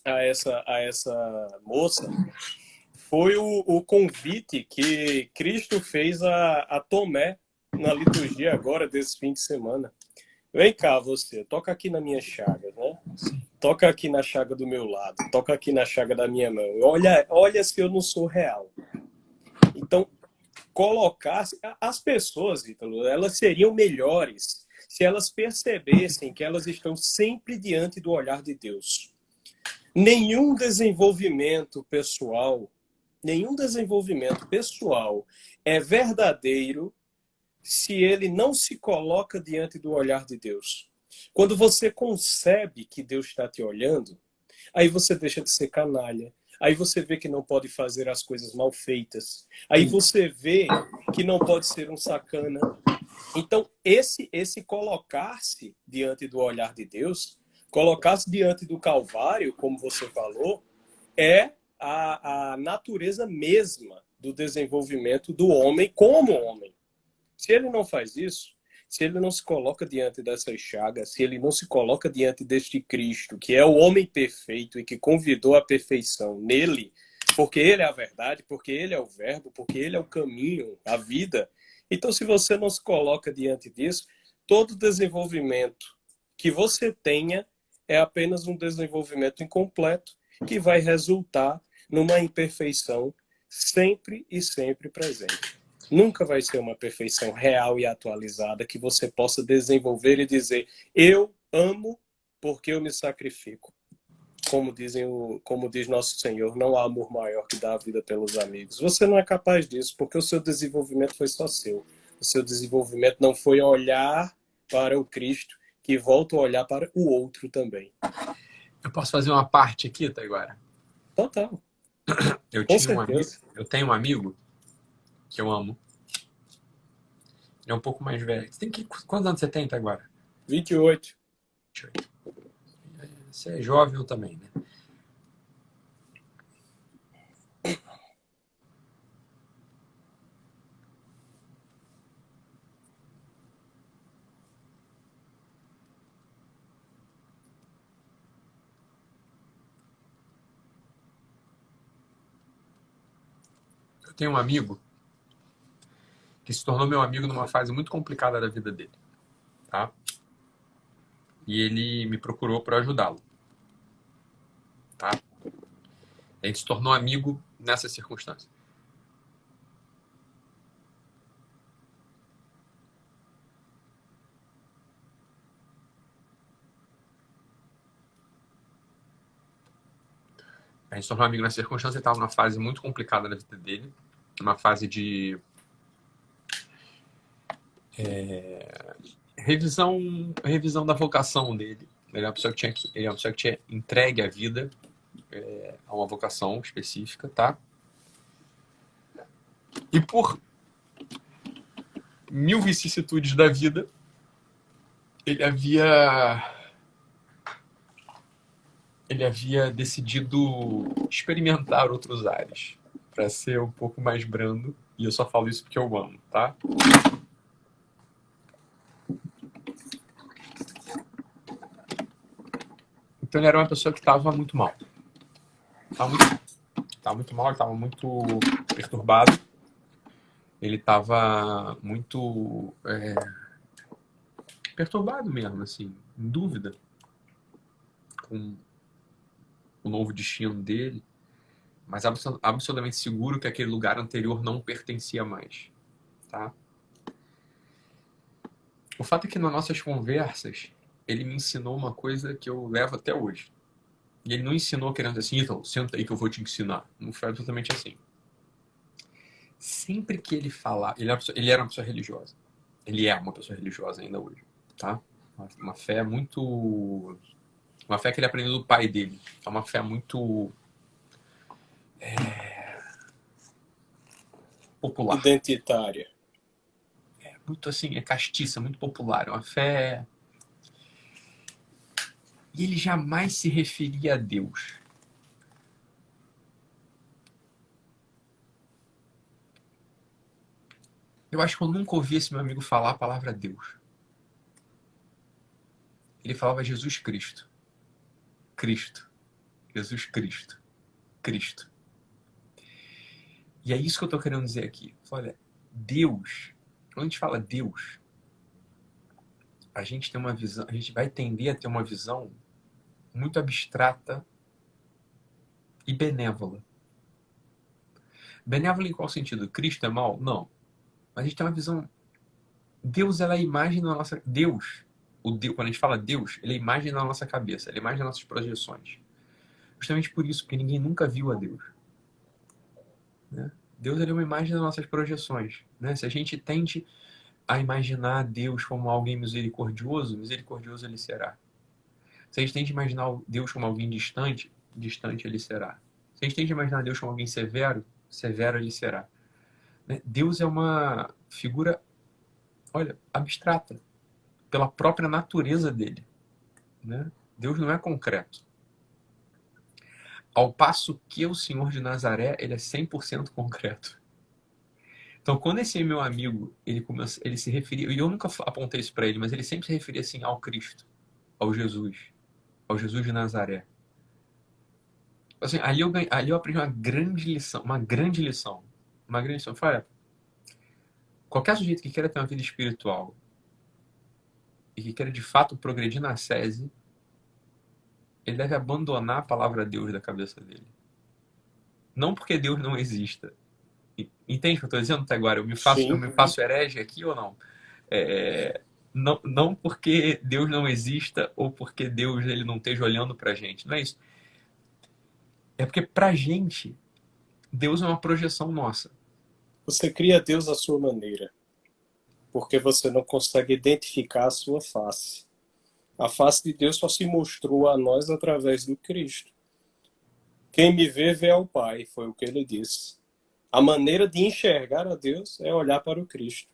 a essa moça foi o convite que Cristo fez a Tomé na liturgia agora desse fim de semana. Vem cá você, toca aqui na minha chaga, né? Toca aqui na chaga do meu lado, toca aqui na chaga da minha mão. Olha se eu não sou real. Então, colocar as pessoas, Ítalo, elas seriam melhores se elas percebessem que elas estão sempre diante do olhar de Deus. Nenhum desenvolvimento pessoal é verdadeiro se ele não se coloca diante do olhar de Deus. Quando você concebe que Deus está te olhando, aí você deixa de ser canalha. Aí você vê que não pode fazer as coisas mal feitas. Aí você vê que não pode ser um sacana. Então, esse colocar-se diante do olhar de Deus, colocar-se diante do Calvário, como você falou, é a natureza mesma do desenvolvimento do homem como homem. Se ele não faz isso, se ele não se coloca diante dessas chagas, se ele não se coloca diante deste Cristo, que é o homem perfeito e que convidou a perfeição nele, porque ele é a verdade, porque ele é o verbo, porque ele é o caminho, a vida. Então, se você não se coloca diante disso, todo desenvolvimento que você tenha é apenas um desenvolvimento incompleto que vai resultar numa imperfeição sempre e sempre presente. Nunca vai ser uma perfeição real e atualizada que você possa desenvolver e dizer, eu amo porque eu me sacrifico. Como diz nosso Senhor, não há amor maior que dar a vida pelos amigos. Você não é capaz disso, porque o seu desenvolvimento foi só seu. O seu desenvolvimento não foi olhar para o Cristo, que volta a olhar para o outro também. Eu posso fazer uma parte aqui, Taiguara? Total. Eu tenho um amigo que eu amo. Ele é um pouco mais velho. Quantos anos você tem, Taiguara? 28. 28. Você é jovem, eu também, né? Eu tenho um amigo que se tornou meu amigo numa fase muito complicada da vida dele, tá? E ele me procurou para ajudá-lo, tá? A gente se tornou amigo nessa circunstância. A gente se tornou amigo nessa circunstância, ele estava numa fase muito complicada da vida dele. uma fase de revisão da vocação dele. Ele é uma pessoa que tinha entregue a vida a uma vocação específica, tá? E por mil vicissitudes da vida, ele havia decidido experimentar outros ares, para ser um pouco mais brando. E eu só falo isso porque eu amo, tá? Então ele era uma pessoa que estava muito mal. Estava muito mal, ele estava muito perturbado. Ele estava muito perturbado mesmo, assim, em dúvida com o novo destino dele, mas absolutamente seguro que aquele lugar anterior não pertencia mais, tá? O fato é que nas nossas conversas, ele me ensinou uma coisa que eu levo até hoje. E ele não ensinou querendo dizer assim, então, senta aí que eu vou te ensinar. Não foi absolutamente assim. Sempre que ele falar, ele era uma pessoa religiosa. Ele é uma pessoa religiosa ainda hoje, tá? Uma fé muito... Uma fé que ele aprendeu do pai dele. É uma fé muito popular. Identitária. Muito assim, é castiça, muito popular. É uma fé... E ele jamais se referia a Deus. Eu acho que eu nunca ouvi esse meu amigo falar a palavra Deus. Ele falava Jesus Cristo. Cristo. Jesus Cristo. Cristo. E é isso que eu estou querendo dizer aqui. Olha, Deus, quando a gente fala Deus, a gente tem uma visão, a gente vai tender a ter uma visão muito abstrata e benévola. Benévola em qual sentido? Cristo é mal? Não. Mas a gente tem uma visão. Deus, ela é a imagem da nossa. Deus, quando a gente fala Deus, ele é a imagem da nossa cabeça, ele é a imagem das nossas projeções. Justamente por isso, porque ninguém nunca viu a Deus. Né? Deus, ele é uma imagem das nossas projeções. Né? Se a gente tende a imaginar Deus como alguém misericordioso, misericordioso ele será. Se a gente tende a imaginar Deus como alguém distante, distante ele será. Se a gente tende a imaginar Deus como alguém severo, severo ele será. Né? Deus é uma figura, olha, abstrata, pela própria natureza dele. Né? Deus não é concreto. Ao passo que o Senhor de Nazaré, ele é 100% concreto. Então, quando esse meu amigo, ele se referia, e eu nunca apontei isso para ele, mas ele sempre se referia assim ao Cristo, ao Jesus de Nazaré. Assim, ali eu aprendi uma grande lição, uma grande lição. Uma grande lição. Eu falei, olha, qualquer sujeito que queira ter uma vida espiritual e que queira de fato progredir na sese, ele deve abandonar a palavra Deus da cabeça dele. Não porque Deus não exista. Entende o que eu estou dizendo, Taiguara? Eu Sim. me faço herege aqui ou não? Não porque Deus não exista ou porque Deus ele não esteja olhando pra gente. Não é isso. É porque pra gente, Deus é uma projeção nossa. Você cria Deus à sua maneira, porque você não consegue identificar a sua face. A face de Deus só se mostrou a nós através do Cristo. Quem me vê, vê ao Pai, foi o que ele disse. A maneira de enxergar a Deus é olhar para o Cristo.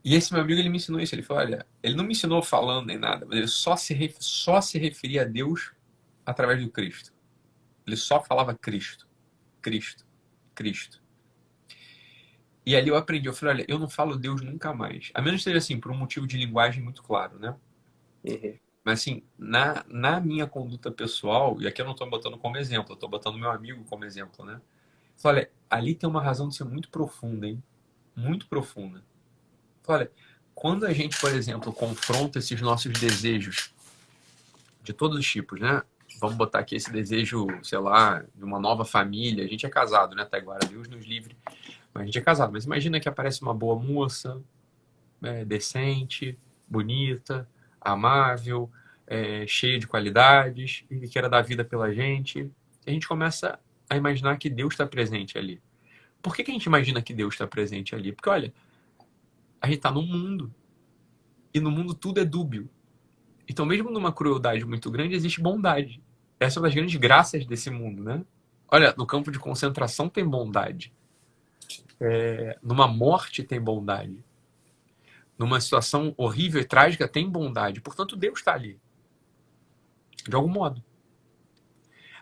E esse meu amigo, ele me ensinou isso. Ele falou, olha, ele não me ensinou falando nem nada, mas ele só se referia a Deus através do Cristo. Ele só falava Cristo, Cristo, Cristo. E ali eu aprendi, eu falei, olha, eu não falo Deus nunca mais. A menos que seja assim, por um motivo de linguagem muito claro, né? Uhum. Mas assim, na minha conduta pessoal, e aqui eu não estou botando como exemplo, eu estou botando meu amigo como exemplo, né? Eu falei, olha, ali tem uma razão de ser muito profunda, hein? Muito profunda. Eu falei, olha, quando a gente, por exemplo, confronta esses nossos desejos de todos os tipos, né? Vamos botar aqui esse desejo, sei lá, de uma nova família. A gente é casado, né, Taiguara? Deus nos livre. Mas a gente é casado. Mas imagina que aparece uma boa moça, decente, bonita, amável, cheia de qualidades e que queira dar vida pela gente. E a gente começa a imaginar que Deus está presente ali. Por que a gente imagina que Deus está presente ali? Porque, olha, a gente está num mundo. E no mundo tudo é dúbio. Então, mesmo numa crueldade muito grande, existe bondade. Essa é uma das grandes graças desse mundo, né? Olha, no campo de concentração tem bondade. Numa morte tem bondade. Numa situação horrível e trágica tem bondade. Portanto, Deus está ali. De algum modo.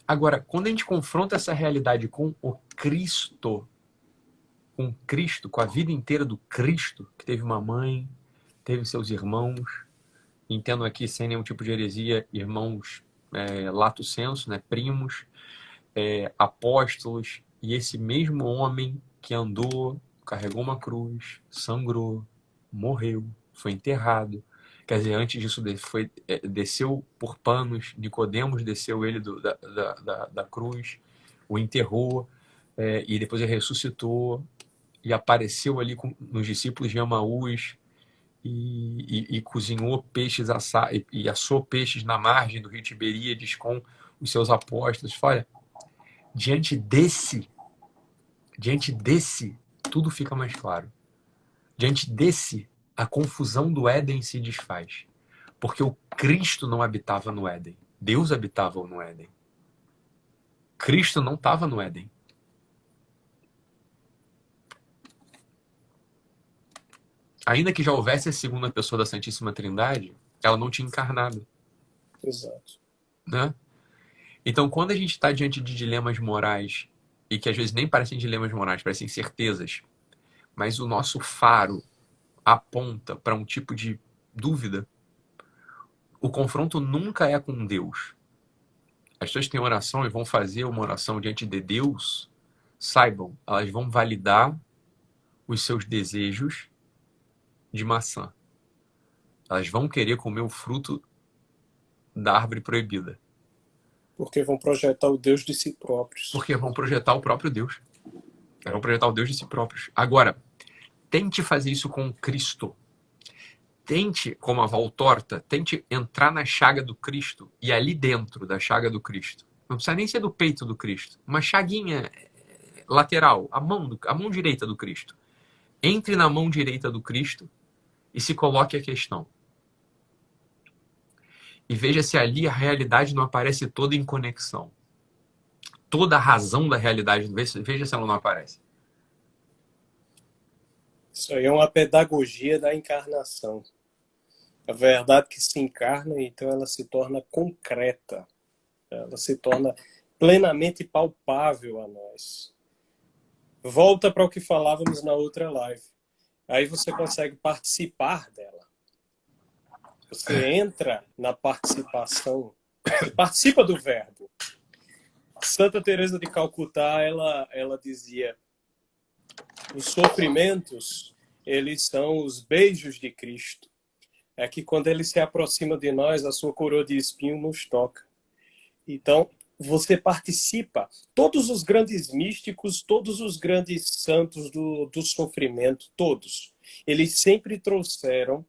Agora, quando a gente confronta essa realidade com o Cristo, com a vida inteira do Cristo, que teve uma mãe, teve seus irmãos, entendo aqui sem nenhum tipo de heresia, irmãos lato sensu, né, primos, apóstolos, e esse mesmo homem que andou, carregou uma cruz, sangrou, morreu, foi enterrado. Quer dizer, antes disso desceu por panos, Nicodemos desceu ele da cruz, o enterrou, e depois ele ressuscitou e apareceu ali nos discípulos de Emaús e cozinhou peixes e assou peixes na margem do rio Tiberíades com os seus apóstolos. Olha, diante desse, tudo fica mais claro. Diante desse, a confusão do Éden se desfaz. Porque o Cristo não habitava no Éden. Deus habitava no Éden. Cristo não estava no Éden. Ainda que já houvesse a segunda pessoa da Santíssima Trindade, ela não tinha encarnado. Exato. Né? Então, quando a gente está diante de dilemas morais, e que às vezes nem parecem dilemas morais, parecem certezas, mas o nosso faro aponta para um tipo de dúvida, o confronto nunca é com Deus. As pessoas têm oração e vão fazer uma oração diante de Deus, saibam, elas vão validar os seus desejos de maçã. Elas vão querer comer o fruto da árvore proibida. Porque vão projetar o Deus de si próprios. Porque vão projetar o próprio Deus. Vão projetar o Deus de si próprios. Agora, tente fazer isso com Cristo. Tente, como a Valtorta, tente entrar na chaga do Cristo e ali dentro da chaga do Cristo. Não precisa nem ser do peito do Cristo. Uma chaguinha lateral, a mão direita do Cristo. Entre na mão direita do Cristo e se coloque a questão. E veja se ali a realidade não aparece toda em conexão. Toda a razão da realidade, veja se ela não aparece. Isso aí é uma pedagogia da encarnação. A verdade que se encarna, então ela se torna concreta. Ela se torna plenamente palpável a nós. Volta para o que falávamos na outra live. Aí você consegue participar dela. Você entra na participação. Você participa do verbo. Santa Teresa de Calcutá, ela dizia: os sofrimentos, eles são os beijos de Cristo. É que quando ele se aproxima de nós, a sua coroa de espinho nos toca. Então, você participa. Todos os grandes místicos, todos os grandes santos do sofrimento, todos, eles sempre trouxeram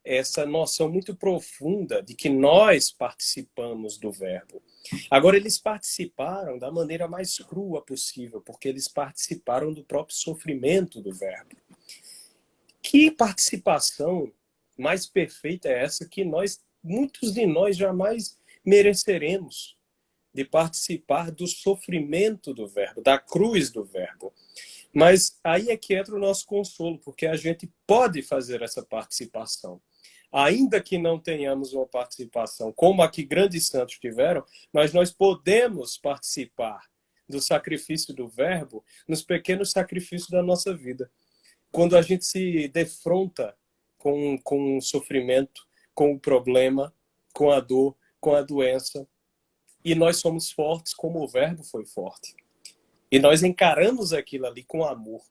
essa noção muito profunda de que nós participamos do verbo. Agora, eles participaram da maneira mais crua possível, porque eles participaram do próprio sofrimento do verbo. Que participação mais perfeita é essa que muitos de nós jamais mereceremos, de participar do sofrimento do verbo, da cruz do verbo. Mas aí é que entra o nosso consolo, porque a gente pode fazer essa participação. Ainda que não tenhamos uma participação como a que grandes santos tiveram, mas nós podemos participar do sacrifício do verbo nos pequenos sacrifícios da nossa vida. Quando a gente se defronta com o sofrimento, com o problema, com a dor, com a doença, e nós somos fortes como o verbo foi forte. E nós encaramos aquilo ali com amor,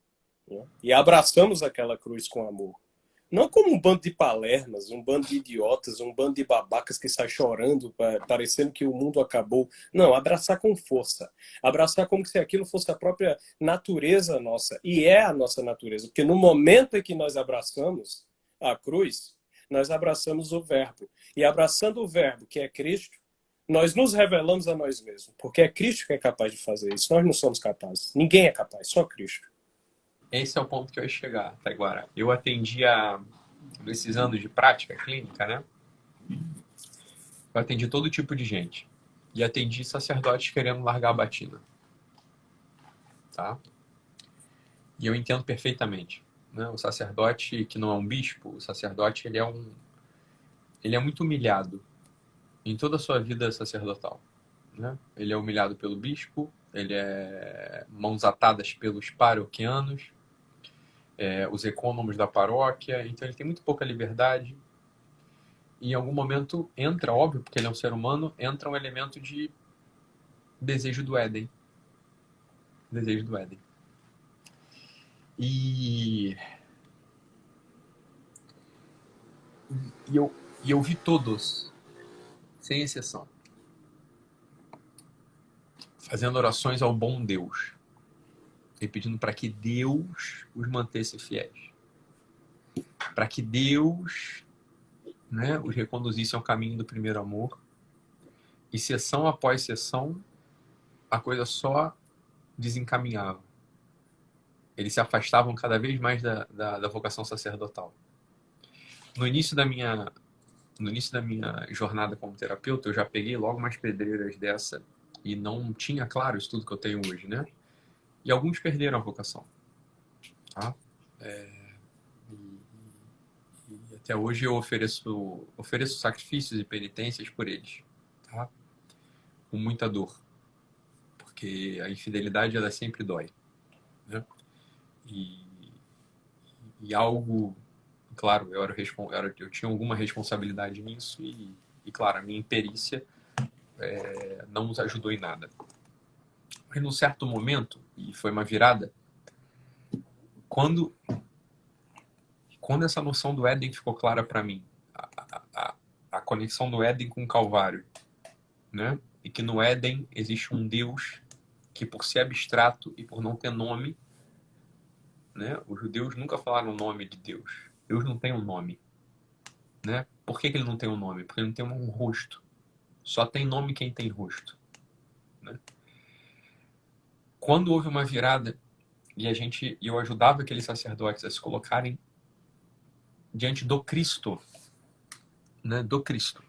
né? E abraçamos aquela cruz com amor. Não como um bando de palermas, um bando de idiotas, um bando de babacas que sai chorando, parecendo que o mundo acabou. Não, abraçar com força. Abraçar como se aquilo fosse a própria natureza nossa. E é a nossa natureza. Porque no momento em que nós abraçamos a cruz, nós abraçamos o verbo. E abraçando o verbo, que é Cristo, Nós nos revelamos a nós mesmos, porque é Cristo que é capaz de fazer isso. Nós não somos capazes. Ninguém é capaz, só Cristo. Esse é o ponto que eu ia chegar, Taiguara. Eu atendi nesses anos de prática clínica, né? Eu atendi todo tipo de gente. E atendi sacerdotes querendo largar a batina. Tá? E eu entendo perfeitamente. Né? O sacerdote que não é um bispo, o sacerdote ele é muito humilhado em toda a sua vida sacerdotal. Né? Ele é humilhado pelo bispo, ele é mãos atadas pelos paroquianos, os ecônomos da paróquia, então ele tem muito pouca liberdade. E em algum momento entra, óbvio, porque ele é um ser humano, entra um elemento de desejo do Éden. Desejo do Éden. E eu vi todos, sem exceção, fazendo orações ao bom Deus e pedindo para que Deus os mantesse fiéis, para que Deus, né, os reconduzisse ao caminho do primeiro amor. E sessão após sessão, a coisa só desencaminhava. Eles se afastavam cada vez mais da vocação sacerdotal. No início da minha jornada como terapeuta, eu já peguei logo umas pedreiras dessa e não tinha claro isso tudo que eu tenho hoje, né? E alguns perderam a vocação. Tá? E até hoje eu ofereço sacrifícios e penitências por eles. Tá? Com muita dor. Porque a infidelidade, ela sempre dói. Né? E algo... Claro, eu tinha alguma responsabilidade nisso e claro, a minha imperícia não nos ajudou em nada. Mas num certo momento, e foi uma virada, quando essa noção do Éden ficou clara para mim, a conexão do Éden com o Calvário, né? E que no Éden existe um Deus que, por ser abstrato e por não ter nome, né? Os judeus nunca falaram o nome de Deus. Deus não tem um nome. Né? Por que ele não tem um nome? Porque ele não tem um rosto. Só tem nome quem tem rosto. Né? Quando houve uma virada e eu ajudava aqueles sacerdotes a se colocarem diante do Cristo, né? Do Cristo.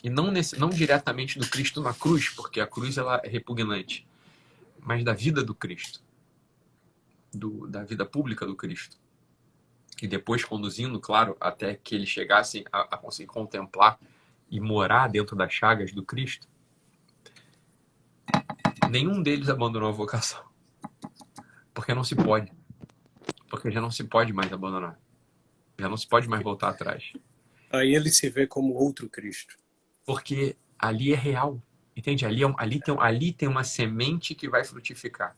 E não diretamente do Cristo na cruz, porque a cruz ela é repugnante, mas da vida do Cristo, da vida pública do Cristo. E depois conduzindo, claro, até que eles chegassem a conseguir contemplar e morar dentro das chagas do Cristo, nenhum deles abandonou a vocação. Porque não se pode. Porque já não se pode mais abandonar. Já não se pode mais voltar atrás. Aí ele se vê como outro Cristo. Porque ali é real. Entende? Ali tem uma semente que vai frutificar.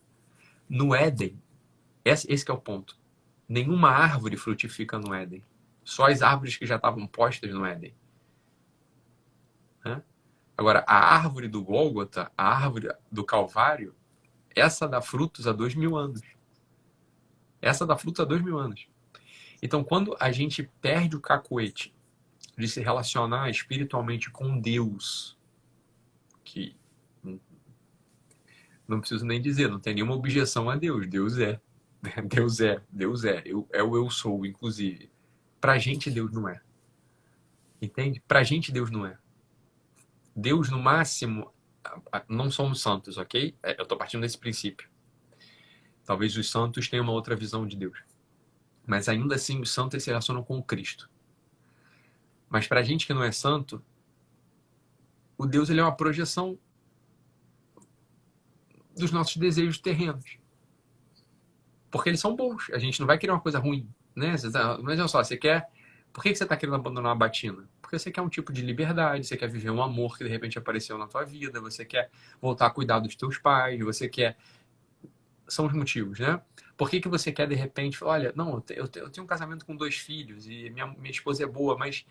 No Éden, esse que é o ponto. Nenhuma árvore frutifica no Éden. Só as árvores que já estavam postas no Éden. Né? Agora, a árvore do Gólgota, a árvore do Calvário, essa dá frutos há 2000 anos. Essa dá frutos há 2000 anos. Então, quando a gente perde o cacuete de se relacionar espiritualmente com Deus, que não preciso nem dizer, não tem nenhuma objeção a Deus. Deus é. Deus é. É o eu sou, inclusive. Pra gente, Deus não é. Entende? Pra gente, Deus não é. Deus, no máximo, não somos santos, ok? Eu estou partindo desse princípio. Talvez os santos tenham uma outra visão de Deus. Mas ainda assim, os santos se relacionam com o Cristo. Mas pra gente que não é santo, o Deus ele é uma projeção dos nossos desejos terrenos. Porque eles são bons. A gente não vai querer uma coisa ruim. Né? Mas olha só, você quer... Por que você está querendo abandonar a batina? Porque você quer um tipo de liberdade, você quer viver um amor que de repente apareceu na tua vida, você quer voltar a cuidar dos teus pais, você quer... São os motivos, né? Por que você quer de repente... Olha, não, eu tenho um casamento com 2 filhos e minha esposa é boa, mas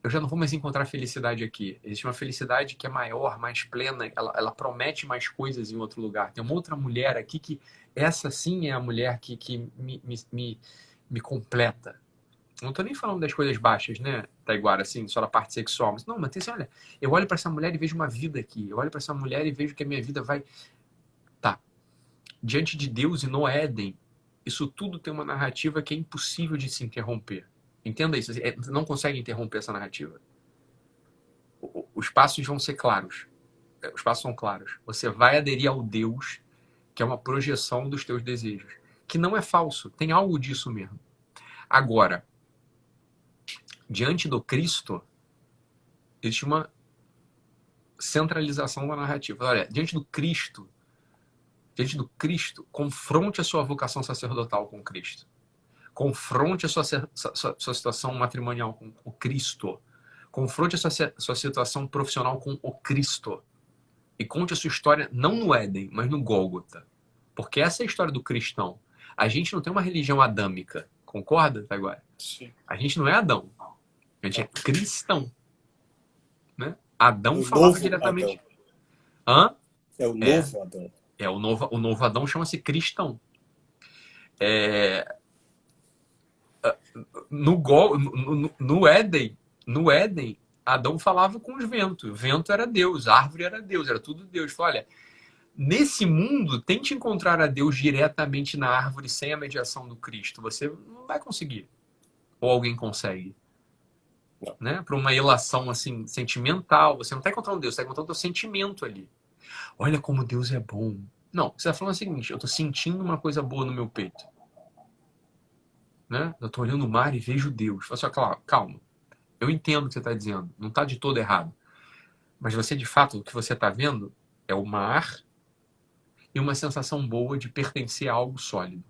eu já não vou mais encontrar felicidade aqui. Existe uma felicidade que é maior, mais plena, ela promete mais coisas em outro lugar. Tem uma outra mulher aqui que essa sim é a mulher que me completa. Não estou nem falando das coisas baixas, né? Taiguara, assim, só na parte sexual. Mas não, mas tem assim, olha, eu olho para essa mulher e vejo uma vida aqui. Eu olho para essa mulher e vejo que a minha vida vai... Tá. Diante de Deus e no Éden, isso tudo tem uma narrativa que é impossível de se interromper. Entenda isso. Você não consegue interromper essa narrativa. Os passos vão ser claros. Os passos são claros. Você vai aderir ao Deus que é uma projeção dos teus desejos. Que não é falso. Tem algo disso mesmo. Agora, diante do Cristo, existe uma centralização da narrativa. Olha, diante do Cristo, confronte a sua vocação sacerdotal com Cristo. Confronte a sua situação matrimonial com o Cristo. Confronte a sua situação profissional com o Cristo. E conte a sua história não no Éden, mas no Gólgota. Porque essa é a história do cristão. A gente não tem uma religião adâmica. Concorda, Taiguara? Sim. A gente não é Adão. A gente é cristão. Né? Adão O falava novo diretamente. Adão. Hã? É o novo Adão. O novo Adão chama-se cristão. No Éden, Adão falava com os ventos. O vento era Deus, a árvore era Deus, era tudo Deus. Falou, olha, nesse mundo, tente encontrar a Deus diretamente na árvore sem a mediação do Cristo. Você não vai conseguir. Ou alguém consegue. Né? Para uma ilação assim, sentimental. Você não está encontrando Deus, você está encontrando o teu sentimento ali. Olha como Deus é bom. Não, você está falando o seguinte, eu estou sentindo uma coisa boa no meu peito. Né? Eu estou olhando o mar e vejo Deus. Fala assim, calma. Eu entendo o que você está dizendo. Não está de todo errado. Mas você, de fato, o que você está vendo é o mar e uma sensação boa de pertencer a algo sólido.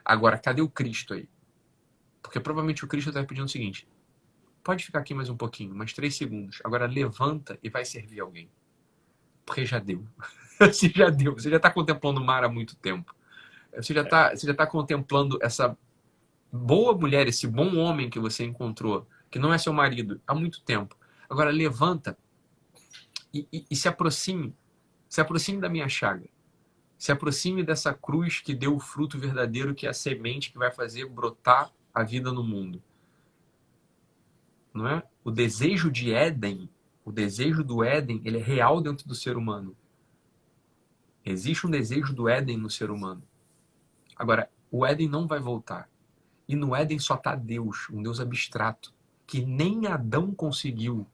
Agora, cadê o Cristo aí? Porque provavelmente o Cristo está pedindo o seguinte, pode ficar aqui mais um pouquinho, mais 3 segundos. Agora levanta e vai servir alguém. Porque já deu. Você já deu. Você já está contemplando o mar há muito tempo. Você já está contemplando essa boa mulher, esse bom homem que você encontrou, que não é seu marido, há muito tempo. Agora levanta e se aproxime. Se aproxime da minha chaga. Se aproxime dessa cruz que deu o fruto verdadeiro, que é a semente que vai fazer brotar a vida no mundo. Não é? O desejo de Éden, o desejo do Éden, ele é real dentro do ser humano. Existe um desejo do Éden no ser humano. Agora, o Éden não vai voltar. E no Éden só está Deus, um Deus abstrato, que nem Adão conseguiu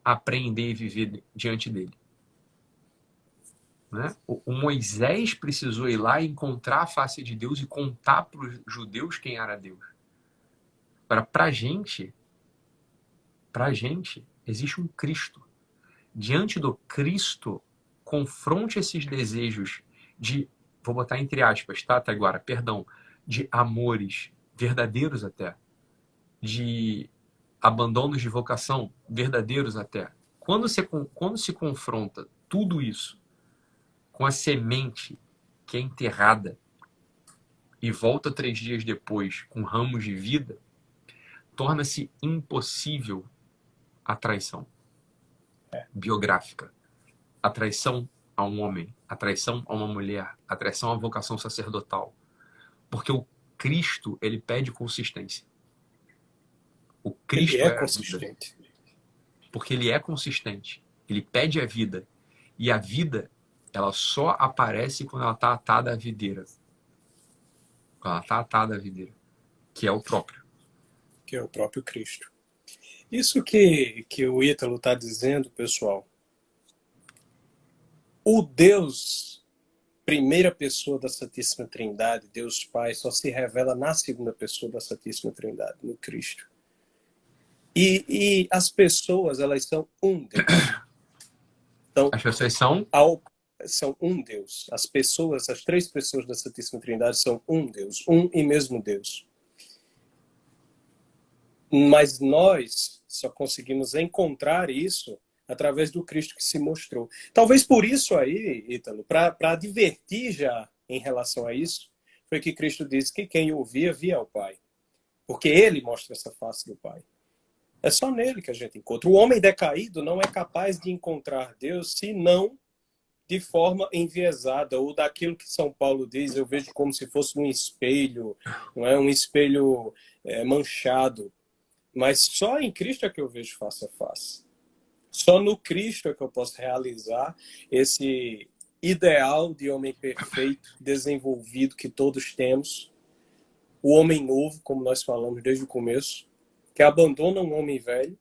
aprender e viver diante dele. Né? O Moisés precisou ir lá e encontrar a face de Deus e contar para os judeus quem era Deus. Agora, para a gente, existe um Cristo. Diante do Cristo, confronte esses desejos de, vou botar entre aspas, tá, Taiguara? Perdão, de amores verdadeiros até, de abandonos de vocação verdadeiros até. Quando se confronta tudo isso com a semente que é enterrada e volta 3 dias depois com ramos de vida, torna-se impossível a traição biográfica. A traição a um homem, a traição a uma mulher, a traição à vocação sacerdotal. Porque o Cristo, ele pede consistência. O Cristo Ele é a consistente. vida. Porque ele é consistente. Ele pede a vida. E a vida, ela só aparece quando ela está atada à videira. Quando ela está atada à videira. Que é o próprio. Que é o próprio Cristo. Isso que o Ítalo está dizendo, pessoal, o Deus, primeira pessoa da Santíssima Trindade, Deus Pai, só se revela na segunda pessoa da Santíssima Trindade, no Cristo. E as pessoas, elas são um Deus. Então, as pessoas são um Deus. As pessoas, as 3 pessoas da Santíssima Trindade são um Deus, um e mesmo Deus. Mas nós só conseguimos encontrar isso através do Cristo que se mostrou. Talvez por isso aí, Ítalo, para advertir já em relação a isso, foi que Cristo disse que quem ouvia, via o Pai. Porque ele mostra essa face do Pai. É só nele que a gente encontra. O homem decaído não é capaz de encontrar Deus senão de forma enviesada, ou daquilo que São Paulo diz, eu vejo como se fosse um espelho, não é? Um espelho manchado. Mas só em Cristo é que eu vejo face a face. Só no Cristo é que eu posso realizar esse ideal de homem perfeito, desenvolvido que todos temos. O homem novo, como nós falamos desde o começo, que abandona um homem velho.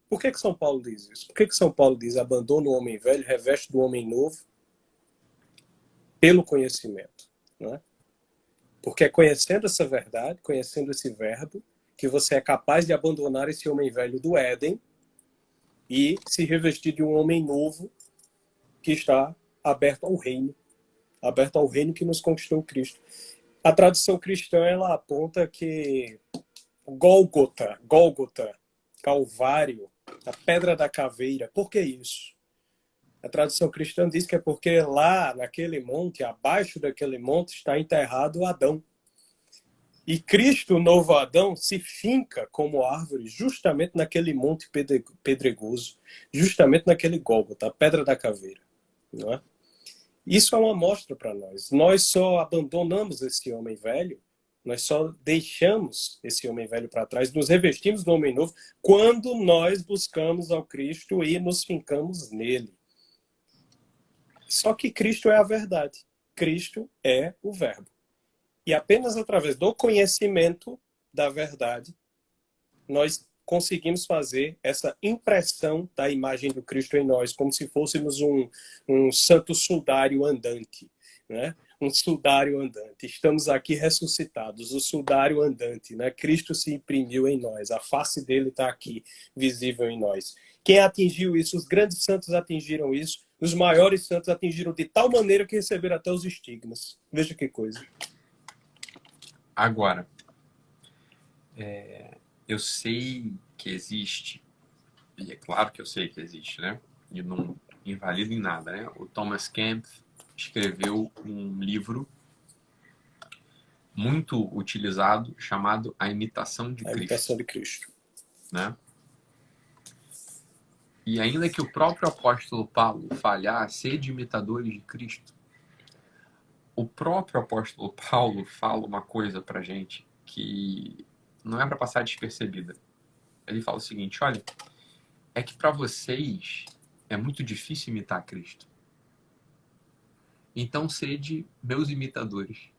Por que São Paulo diz isso? Por que São Paulo diz abandona o homem velho, reveste do homem novo? Pelo conhecimento. Não é? Porque é conhecendo essa verdade, conhecendo esse verbo, que você é capaz de abandonar esse homem velho do Éden e se revestir de um homem novo que está aberto ao reino que nos conquistou Cristo. A tradição cristã, ela aponta que Gólgota, Calvário, a Pedra da Caveira, por que isso? A tradição cristã diz que é porque lá, naquele monte, abaixo daquele monte, está enterrado Adão. E Cristo, o novo Adão, se finca como árvore justamente naquele monte pedregoso, justamente naquele Gólgota, a Pedra da Caveira. Não é? Isso é uma mostra para nós. Nós só abandonamos esse homem velho, nós só deixamos esse homem velho para trás, nos revestimos do homem novo, quando nós buscamos ao Cristo e nos fincamos nele. Só que Cristo é a verdade. Cristo é o verbo. E apenas através do conhecimento da verdade, nós conseguimos fazer essa impressão da imagem do Cristo em nós, como se fôssemos um santo sudário andante, né? Um sudário andante. Estamos aqui ressuscitados, o sudário andante, né? Cristo se imprimiu em nós, a face dele está aqui, visível em nós. Quem atingiu isso? Os grandes santos atingiram isso, os maiores santos atingiram de tal maneira que receberam até os estigmas. Veja que coisa. Agora, eu sei que existe, e é claro que eu sei que existe, né? E não invalida em nada, né? O Thomas Kempf escreveu um livro muito utilizado chamado A Imitação de Cristo. A Imitação de Cristo. Né? E ainda que o próprio apóstolo Paulo falhar, sede imitadores de Cristo, o próprio apóstolo Paulo fala uma coisa pra gente que não é para passar despercebida. Ele fala o seguinte, olha, é que para vocês é muito difícil imitar Cristo. Então sede meus imitadores.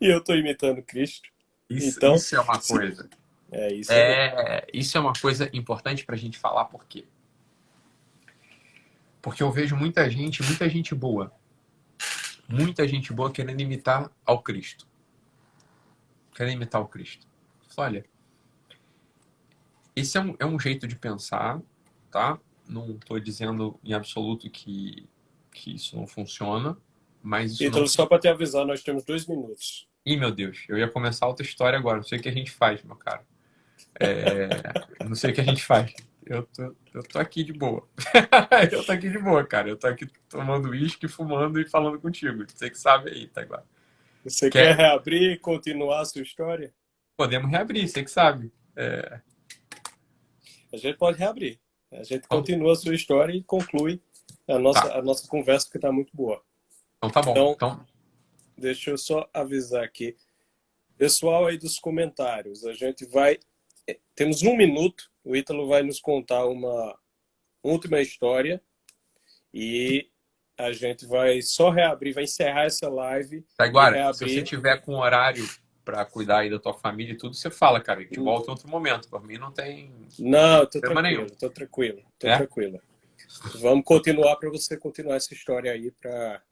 E eu estou imitando Cristo. Isso, então, isso é uma coisa. Isso é uma coisa importante para a gente falar, por quê? Porque eu vejo muita gente boa querendo imitar ao Cristo. Querendo imitar o Cristo. Olha, esse é um jeito de pensar, tá? Não estou dizendo em absoluto que isso não funciona, mas isso então, não... só para te avisar, nós temos 2 minutos. Ih, meu Deus, eu ia começar outra história agora, não sei o que a gente faz, meu cara. Não sei o que a gente faz. Eu tô aqui de boa. Eu tô aqui de boa, cara. Eu tô aqui tomando uísque, fumando e falando contigo. Você que sabe aí, tá igual. Você quer reabrir e continuar a sua história? Podemos reabrir, você que sabe. A gente pode reabrir. A gente continua a sua história e conclui a nossa conversa, que está muito boa. Então tá bom. Então, deixa eu só avisar aqui. Pessoal aí dos comentários, a gente vai... Temos 1 minuto, o Ítalo vai nos contar uma última história e a gente vai só reabrir, vai encerrar essa live. Taiguara, se você tiver com horário para cuidar aí da tua família e tudo, você fala, cara, a gente volta em outro momento. Por mim não tem... Não, tô tranquilo. Vamos continuar para você continuar essa história aí.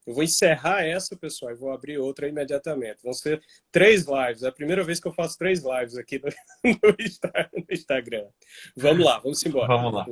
Eu vou encerrar essa, pessoal, e vou abrir outra imediatamente. Vão ser 3 lives. É a primeira vez que eu faço 3 lives aqui no Instagram. Vamos lá, vamos embora. Vamos lá.